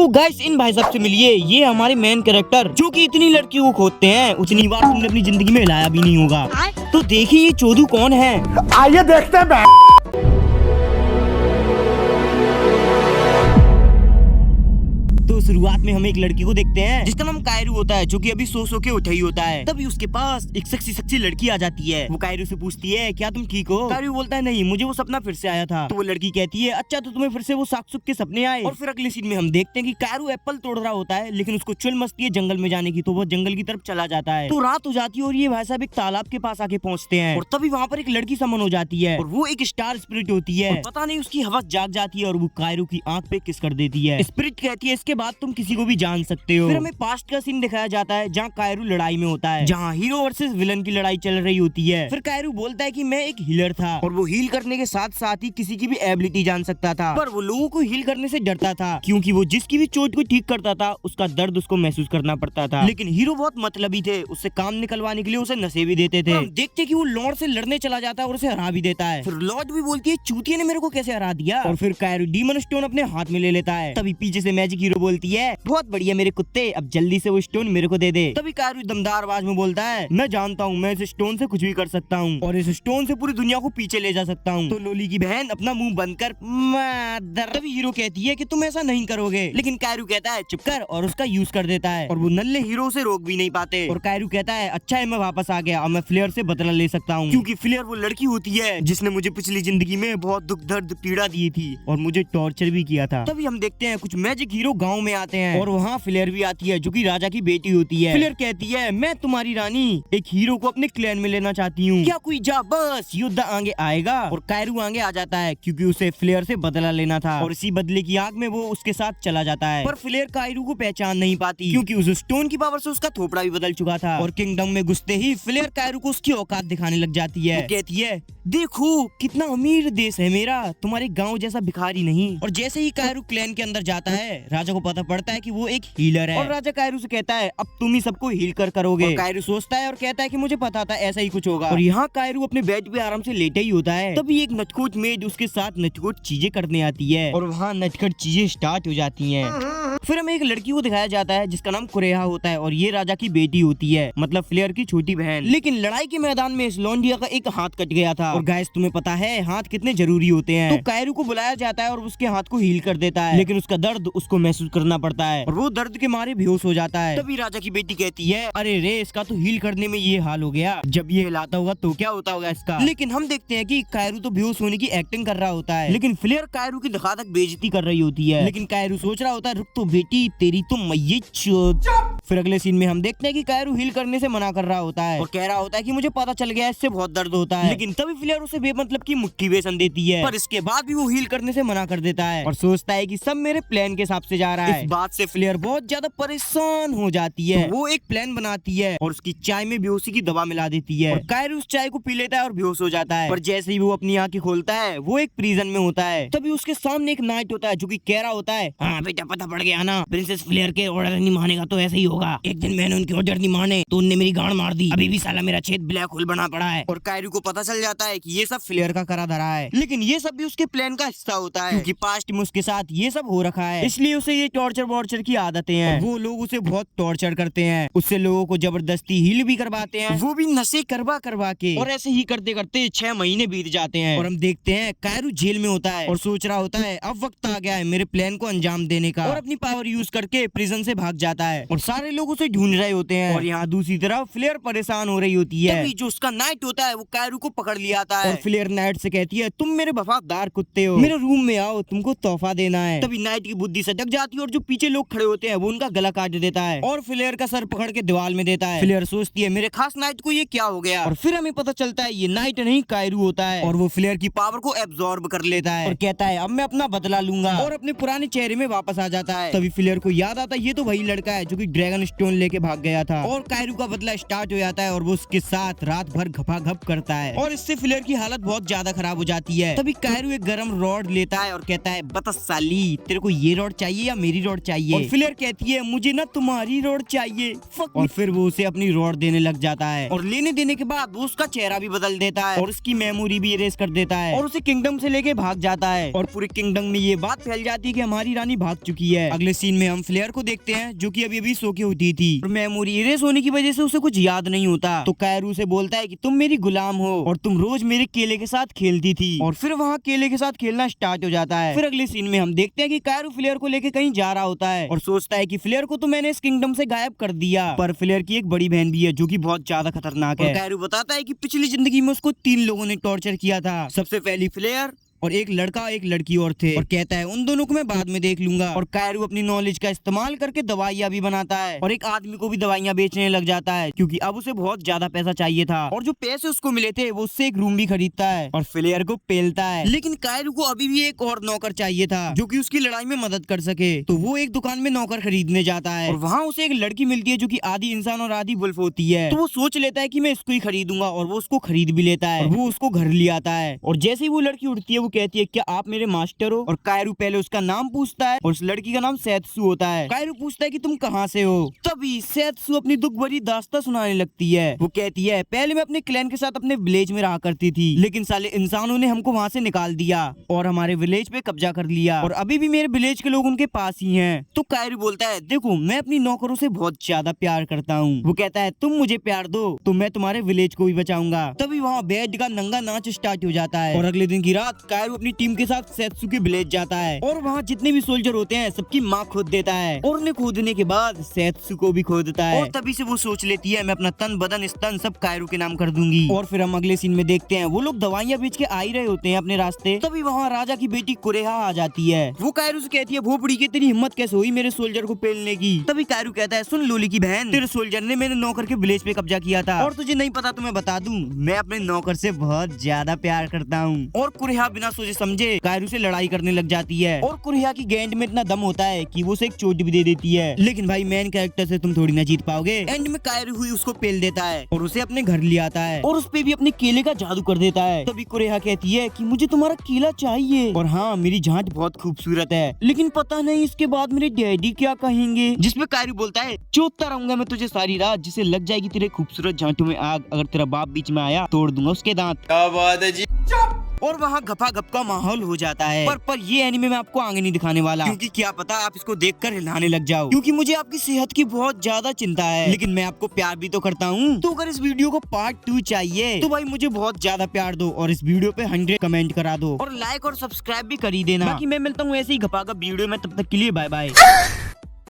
तो guys in भाई साहब से मिलिए, ये हमारे मेन कैरेक्टर जो कि इतनी लड़कियों को खोदते हैं उतनी बार तुमने अपनी जिंदगी में हिलाया भी नहीं होगा। तो देखिए ये चोदू कौन है, आइए देखते हैं। तो शुरुआत में हम एक लड़की को देखते हैं जिसका नाम कायरू होता है, जो कि अभी सो के उठा ही होता है। तभी उसके पास एक सेक्सी लड़की आ जाती है। वो कायरू से पूछती है क्या तुम ठीक हो? कायरू बोलता है नहीं, मुझे वो सपना फिर से आया था। तो वो लड़की कहती है अच्छा तो तुम्हें फिर से वो साक-सुक के सपने आए। और फिर अगले सीन में हम देखते हैं कि कायरू एप्पल तोड़ रहा होता है, लेकिन उसको चुल मस्ती है जंगल में जाने की, तो वो जंगल की तरफ चला जाता है। तो रात हो जाती है और ये भाई साहब एक तालाब के पास आके पहुँचते हैं और तभी वहाँ पर एक लड़की समन हो जाती है और वो एक स्टार स्पिरिट होती है। पता नहीं उसकी हवस जाग जाती है और वो कायरू की आंख पे किस कर देती है। स्पिरिट कहती है इसके बाद तुम किसी को भी जान सकते हो। फिर हमें पास्ट का सीन दिखाया जाता है जहाँ कायरू लड़ाई में होता है, जहाँ हीरो वर्सेस विलन की लड़ाई चल रही होती है। फिर कायरू बोलता है कि मैं एक हीलर था और वो हील करने के साथ साथ ही किसी की भी एबिलिटी जान सकता था, पर वो लोगों को हील करने से डरता था क्योंकि वो जिसकी भी चोट को ठीक करता था उसका दर्द उसको महसूस करना पड़ता था। लेकिन हीरो बहुत मतलबी थे, उससे काम निकलवाने के लिए उसे नशे भी देते थे। देखते कि वो लॉर्ड से लड़ने चला जाता है और उसे हरा भी देता है। फिर लॉर्ड भी बोलती है चूतिया ने मेरे को कैसे हरा दिया, और फिर कायरू डीमन स्टोन अपने हाथ में ले लेता है। तभी पीछे से मैजिक हीरो बोलती है बहुत बढ़िया मेरे कुत्ते, अब जल्दी से वो स्टोन मेरे को दे दे। तभी कायरू दमदार आवाज में बोलता है मैं जानता हूँ मैं इस स्टोन से कुछ भी कर सकता हूँ और इस स्टोन से पूरी दुनिया को पीछे ले जा सकता हूँ। तो लोली की बहन अपना मुंह बंद कर। तभी हीरो कहती है कि तुम ऐसा नहीं करोगे, लेकिन कायरू कहता है चुप कर और उसका यूज कर देता है और वो नल्ले हीरो से रोक भी नहीं पाते। और कायरू कहता है अच्छा है मैं वापस आ गया, अब मैं फ्लेयर से बदला ले सकता हूँ, क्योंकि फ्लेयर वो लड़की होती है जिसने मुझे पिछली जिंदगी में बहुत दुख दर्द पीड़ा दी थी और मुझे टॉर्चर भी किया था। तभी हम देखते हैं कुछ मैजिक हीरो गाँव में आते हैं और वहाँ फ्लेयर भी आती है जो की राजा की बेटी होती है। फ्लेयर कहती है मैं तुम्हारी रानी एक हीरो को अपने क्लैन में लेना चाहती हूँ, क्या कोई जा बस युद्ध आगे आएगा। और कायरू आगे आ जाता है क्योंकि उसे फ्लेयर से बदला लेना था और इसी बदले की आग में वो उसके साथ चला जाता है। पर फ्लेयर कायरू को पहचान नहीं पाती क्योंकि उस स्टोन की पावर से उसका थोपड़ा भी बदल चुका था। और किंगडम में घुसते ही फ्लेयर कायरू को उसकी औकात दिखाने लग जाती है। कहती है देखो कितना अमीर देश है मेरा, तुम्हारे गांव जैसा भिखारी नहीं। और जैसे ही कायरू क्लैन के अंदर जाता है राजा को पता पड़ता है कि वो एक हीलर है और राजा कायरू से कहता है अब तुम ही सबको हील करोगे। और कायरू सोचता है और कहता है कि मुझे पता था ऐसा ही कुछ होगा। और यहाँ कायरू अपने बेड पे आराम से लेटे ही होता है। तभी एक नटखोट मेड उसके साथ नटखोट चीजें करने आती है और वहाँ नटखट चीजें स्टार्ट हो जाती हैं। फिर हमें एक लड़की को दिखाया जाता है जिसका नाम कुरेहा होता है और ये राजा की बेटी होती है, मतलब फ्लेयर की छोटी बहन। लेकिन लड़ाई के मैदान में इस लौंडिया का एक हाथ कट गया था और गाइस तुम्हें पता है हाथ कितने जरूरी होते हैं। तो कायरू को बुलाया जाता है और उसके हाथ को हील कर देता है, लेकिन उसका दर्द उसको महसूस करना पड़ता है और वो दर्द के मारे बेहोश हो जाता है। तभी राजा की बेटी कहती है अरे रे इसका तो हील करने में ये हाल हो गया, जब ये हिलाता होगा तो क्या होता होगा इसका। लेकिन हम देखते हैं कि कायरू तो बेहोश होने की एक्टिंग कर रहा होता है, लेकिन फ्लेयर कायरू की धकाधक बेइज्जती कर रही होती है। लेकिन कायरू सोच रहा होता है रुक तो बेटी तेरी तो मैयत चोद। फिर अगले सीन में हम देखते हैं कि कायरू हील करने से मना कर रहा होता है और कह रहा होता है कि मुझे पता चल गया इससे बहुत दर्द होता है। लेकिन तभी फ्लेयर उसे बेमतलब की मुट्ठी बेसन देती है, पर इसके बाद भी वो हील करने से मना कर देता है और सोचता है कि सब मेरे प्लान के हिसाब से जा रहा है। इस बात से फ्लेयर बहुत ज्यादा परेशान हो जाती है। तो वो एक प्लान बनाती है और उसकी चाय में बेहोशी की दवा मिला देती है और कायरू उस चाय को पी लेता है और बेहोश हो जाता है। पर जैसे ही वो अपनी आंखें खोलता है वो एक प्रिजन में होता है। तभी उसके सामने एक नाइट होता है जो कि कह रहा होता है हाँ बेटा पता पड़ गया ना, प्रिंसेस फ्लेयर के ऑर्डर नहीं मानेगा तो ऐसा ही होगा। एक दिन मैंने उनके ऑर्डर नहीं माने तो उनने मेरी गांड मार दी, अभी भी साला मेरा छेद ब्लैक होल बना पड़ा है। और कायरू को पता चल जाता है कि ये सब फ्लेयर का करा धरा है, लेकिन ये सब भी उसके प्लान का हिस्सा होता है क्योंकि पास्ट में उसके साथ ये सब हो रखा है, इसलिए उसे ये टॉर्चर वॉर्चर की आदतें हैं। वो लोग उसे बहुत टॉर्चर करते हैं, उससे लोगों को जबरदस्ती हील भी करवाते हैं, वो भी नशे करवा के। और ऐसे ही करते करते 6 महीने बीत जाते हैं और हम देखते हैं कायरू जेल में होता है और सोच रहा होता है अब वक्त आ गया है मेरे प्लान को अंजाम देने का, और अपनी पावर यूज करके प्रिजन से भाग जाता है और सारे लोग उसे ढूंढ रहे होते हैं। और यहाँ दूसरी तरफ फ्लेयर परेशान हो रही होती है। तभी जो उसका नाइट होता है वो कायरू को पकड़ लिया आता है और फ्लेयर नाइट से कहती है तुम मेरे वफादार कुत्ते हो, मेरे रूम में आओ तुमको तोहफा देना है। तभी नाइट की बुद्धि सटक जाती है और जो पीछे लोग खड़े होते हैं वो उनका गला काट देता है और फ्लेयर का सर पकड़ के दीवार में देता है। फ्लेयर सोचती है मेरे खास नाइट को ये क्या हो गया, और फिर हमें पता चलता है ये नाइट नहीं कायरू होता है और वो फ्लेयर की पावर को एब्जॉर्ब कर लेता है और कहता है अब मैं अपना बदला लूंगा और अपने पुराने चेहरे में वापस आ जाता है। तभी फ्लेयर को याद आता है ये तो वही लड़का है जो कि ड्रैगन ड्रैगन स्टोन लेके भाग गया था और कायरू का बदला स्टार्ट हो जाता है और वो उसके साथ रात भर घपाघप करता है और इससे फ्लेयर की हालत बहुत ज्यादा खराब हो जाती है। तभी कायरू एक गर्म रॉड लेता है और कहता है बता साली तेरे को ये रॉड चाहिए या मेरी रॉड चाहिए। और फ्लेयर कहती है मुझे ना तुम्हारी रॉड चाहिए। और फिर वो उसे अपनी रॉड देने लग जाता है और लेने देने के बाद वो उसका चेहरा भी बदल देता है और उसकी मेमोरी भी इरेज कर देता है और उसे किंगडम से लेके भाग जाता है और पूरे किंगडम में ये बात फैल जाती है कि हमारी रानी भाग चुकी है। अगले सीन में हम फ्लेयर को देखते हैं जो कि अभी सो के उठी थी और मेमोरी इरेज होने की वजह से उसे कुछ याद नहीं होता। तो कायरू से बोलता है कि तुम मेरी गुलाम हो और तुम रोज मेरे केले के साथ खेलती थी और फिर वहाँ केले के साथ खेलना स्टार्ट हो जाता है। फिर अगले सीन में हम देखते हैं कि कायरू फ्लेयर को लेके कहीं जा रहा होता है और सोचता है कि फ्लेयर को तो मैंने इस किंगडम से गायब कर दिया, पर फ्लेयर की एक बड़ी बहन भी है जो कि बहुत ज्यादा खतरनाक है। कायरू बताता है कि पिछली जिंदगी में उसको 3 लोगों ने टॉर्चर किया था, सबसे पहली फ्लेयर और एक लड़का एक लड़की और थे और कहता है उन दोनों को मैं बाद में देख लूंगा। और कायरू अपनी नॉलेज का इस्तेमाल करके दवाइयां भी बनाता है और एक आदमी को भी दवाइयां बेचने लग जाता है क्योंकि अब उसे बहुत ज्यादा पैसा चाहिए था और जो पैसे उसको मिले थे वो उससे एक रूम भी खरीदता है और फ्लेयर को पेलता है। लेकिन कायरू को अभी भी एक और नौकर चाहिए था जो कि उसकी लड़ाई में मदद कर सके, तो वो एक दुकान में नौकर खरीदने जाता है और वहाँ उसे एक लड़की मिलती है जो की आधी इंसान और आधी वुल्फ होती है। तो वो सोच लेता है की मैं इसको ही खरीदूंगा और वो उसको खरीद भी लेता है और वो उसको घर ले आता है। और जैसे ही वो लड़की उठती है वो कहती है क्या आप मेरे मास्टर हो? और कायरू पहले उसका नाम पूछता है और उस लड़की का नाम सैत्सु होता है। कायरू पूछता है कि तुम कहाँ से हो? तभी सैत्सु अपनी दुख भरी दास्तां सुनाने लगती है। वो कहती है पहले मैं अपने क्लैन के साथ अपने विलेज में रहा करती थी लेकिन साले इंसानों ने हमको वहाँ से निकाल दिया और हमारे विलेज पे कब्जा कर लिया और अभी भी मेरे विलेज के लोग उनके पास ही हैं। तो कायरू बोलता है देखो मैं अपनी नौकरों से बहुत ज्यादा प्यार करता हूँ। वो कहता है तुम मुझे प्यार दो तो मैं तुम्हारे विलेज को भी बचाऊंगा। तभी वहाँ बेड का नंगा नाच स्टार्ट हो जाता है और अगले दिन की रात कायरू अपनी टीम के साथ सैत्सु के विलेज जाता है और वहाँ जितने भी सोल्जर होते हैं सबकी माँ खोद देता है और उन्हें खोदने के बाद सैत्सु को भी खोदता है और तभी से वो सोच लेती है मैं अपना तन बदन स्तन सब कायरू के नाम कर दूंगी। और फिर हम अगले सीन में देखते हैं वो लोग दवाइयाँ बेच के आ ही रहे होते हैं अपने रास्ते। तभी वहाँ राजा की बेटी कुरेहा आ जाती है। वो कायरू से कहती है भोपड़ी की तेरी हिम्मत कैसे हुई मेरे सोल्जर को पेलने की? तभी कायरू कहता है सुन लोली की बहन, तेरे सोल्जर ने मेरे नौकर के विलेज पे कब्जा किया था और तुझे नहीं पता तो मैं बता दूं मैं अपने नौकर से बहुत ज्यादा प्यार करता हूँ। और कुरेहा बिना सोचे समझे कायरू से लड़ाई करने लग जाती है और कुरेहा की गेंद में इतना दम होता है कि वो उसे एक चोट भी दे देती है। लेकिन भाई मेन कैरेक्टर से तुम थोड़ी ना जीत पाओगे। एंड में कायरू हुई उसको पेल देता है और उसे अपने घर ले आता है और उस पे भी अपने केले का जादू कर देता है। तभी कुरेहा कहती है कि मुझे तुम्हारा केला चाहिए और हाँ मेरी जांच बहुत खूबसूरत है लेकिन पता नहीं इसके बाद मेरे डैडी क्या कहेंगे। जिसपे कायरू बोलता है चोटता रहूंगा मैं तुझे सारी रात जिसे लग जाएगी तेरे खूबसूरत जांटों में आग, अगर तेरा बाप बीच में आया तोड़ दूंगा उसके दांत। क्या बात है जी। और वहाँ गपागप का माहौल हो जाता है पर ये एनीमे मैं आपको आगे नहीं दिखाने वाला क्योंकि क्या पता आप इसको देखकर हिलाने लग जाओ क्योंकि मुझे आपकी सेहत की बहुत ज्यादा चिंता है। लेकिन मैं आपको प्यार भी तो करता हूँ। तो अगर इस वीडियो को पार्ट 2 चाहिए तो भाई मुझे बहुत ज्यादा प्यार दो और इस वीडियो पे 100 कमेंट करा दो और लाइक और सब्सक्राइब भी कर ही देना। बाकी मैं मिलता हूँ ऐसे ही गपागप वीडियो में, तब तक के लिए बाय बाय।